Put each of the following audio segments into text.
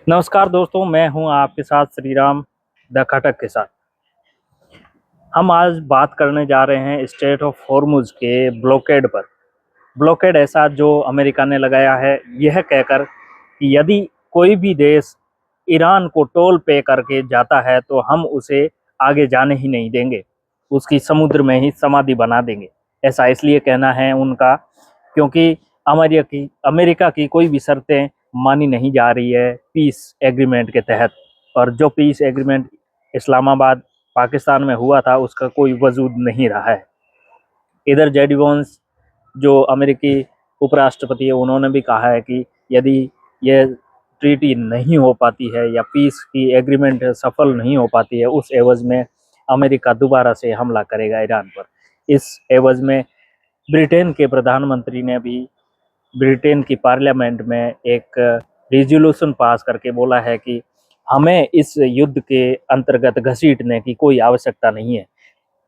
नमस्कार दोस्तों, मैं हूं आपके साथ श्री राम द खटक के साथ। हम आज बात करने जा रहे हैं स्ट्रेट ऑफ हॉर्मुज के ब्लॉकेड पर। ब्लॉकेड ऐसा जो अमेरिका ने लगाया है, यह कहकर कि यदि कोई भी देश ईरान को टोल पे करके जाता है तो हम उसे आगे जाने ही नहीं देंगे, उसकी समुद्र में ही समाधि बना देंगे। ऐसा इसलिए कहना है उनका क्योंकि अमेरिका की कोई भी शर्तें मानी नहीं जा रही है पीस एग्रीमेंट के तहत। और जो पीस एग्रीमेंट इस्लामाबाद पाकिस्तान में हुआ था, उसका कोई वजूद नहीं रहा है। इधर जेडी वॉन्स जो अमेरिकी उपराष्ट्रपति है, उन्होंने भी कहा है कि यदि यह ट्रीटी नहीं हो पाती है या पीस की एग्रीमेंट सफल नहीं हो पाती है, उस एवज में अमेरिका दोबारा से हमला करेगा ईरान पर। इस एवज में ब्रिटेन के प्रधानमंत्री ने भी ब्रिटेन की पार्लियामेंट में एक रिजोल्यूशन पास करके बोला है कि हमें इस युद्ध के अंतर्गत घसीटने की कोई आवश्यकता नहीं है।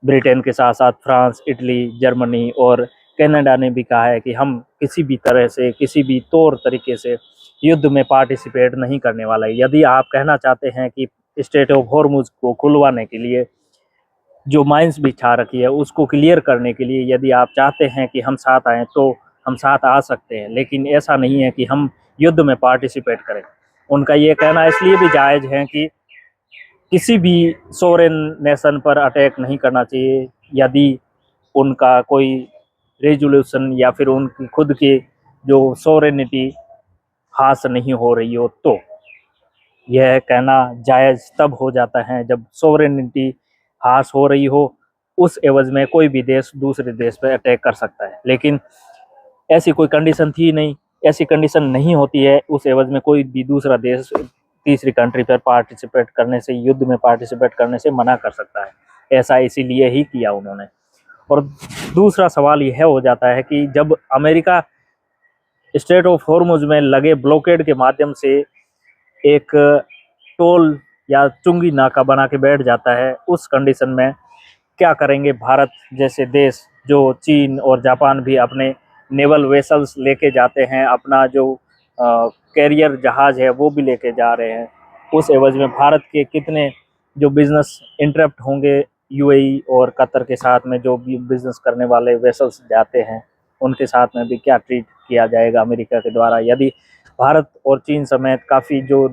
ब्रिटेन के साथ साथ फ्रांस, इटली, जर्मनी और कनाडा ने भी कहा है कि हम किसी भी तरह से, किसी भी तौर तरीके से युद्ध में पार्टिसिपेट नहीं करने वाला है। यदि आप कहना चाहते हैं कि स्ट्रेट ऑफ हॉर्मुज को खुलवाने के लिए जो माइंस बिछा रखी है उसको क्लियर करने के लिए यदि आप चाहते हैं कि हम साथ आएँ तो हम साथ आ सकते हैं, लेकिन ऐसा नहीं है कि हम युद्ध में पार्टिसिपेट करें। उनका ये कहना इसलिए भी जायज़ है कि किसी भी सोरेन नेशन पर अटैक नहीं करना चाहिए यदि उनका कोई रेजोल्यूशन या फिर उनकी खुद की जो सोरेनिटी हासिल नहीं हो रही हो, तो यह कहना जायज़ तब हो जाता है जब सोवरेनिटी हास हो रही हो। उस एवज में कोई भी देश दूसरे देश पर अटैक कर सकता है, लेकिन ऐसी कोई कंडीशन थी नहीं। ऐसी कंडीशन नहीं होती है, उस एवज में कोई भी दूसरा देश तीसरी कंट्री पर पार्टिसिपेट करने से, युद्ध में पार्टिसिपेट करने से मना कर सकता है। ऐसा इसीलिए ही किया उन्होंने। और दूसरा सवाल यह हो जाता है कि जब अमेरिका स्ट्रेट ऑफ हॉर्मुज में लगे ब्लॉकेड के माध्यम से एक टोल या चुंगी नाका बना के बैठ जाता है, उस कंडीशन में क्या करेंगे भारत जैसे देश? जो चीन और जापान भी अपने नेवल वेसल्स लेके जाते हैं, अपना जो कैरियर जहाज है वो भी लेके जा रहे हैं। उस एवज में भारत के कितने जो बिजनेस इंटरप्ट होंगे यूएई और कतर के साथ में, जो भी बिजनेस करने वाले वेसल्स जाते हैं उनके साथ में भी क्या ट्रीट किया जाएगा अमेरिका के द्वारा? यदि भारत और चीन समेत काफ़ी जो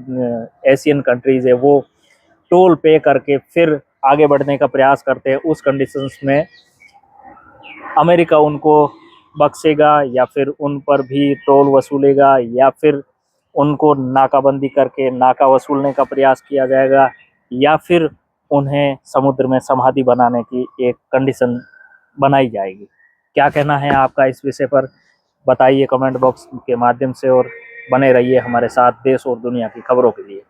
एशियन कंट्रीज़ है वो टोल पे करके फिर आगे बढ़ने का प्रयास करते हैं, उस कंडीशंस में अमेरिका उनको बख्शेगा या फिर उन पर भी टोल वसूलेगा, या फिर उनको नाकाबंदी करके नाका वसूलने का प्रयास किया जाएगा, या फिर उन्हें समुद्र में समाधि बनाने की एक कंडीशन बनाई जाएगी? क्या कहना है आपका इस विषय पर? बताइए कमेंट बॉक्स के माध्यम से, और बने रहिए हमारे साथ देश और दुनिया की खबरों के लिए।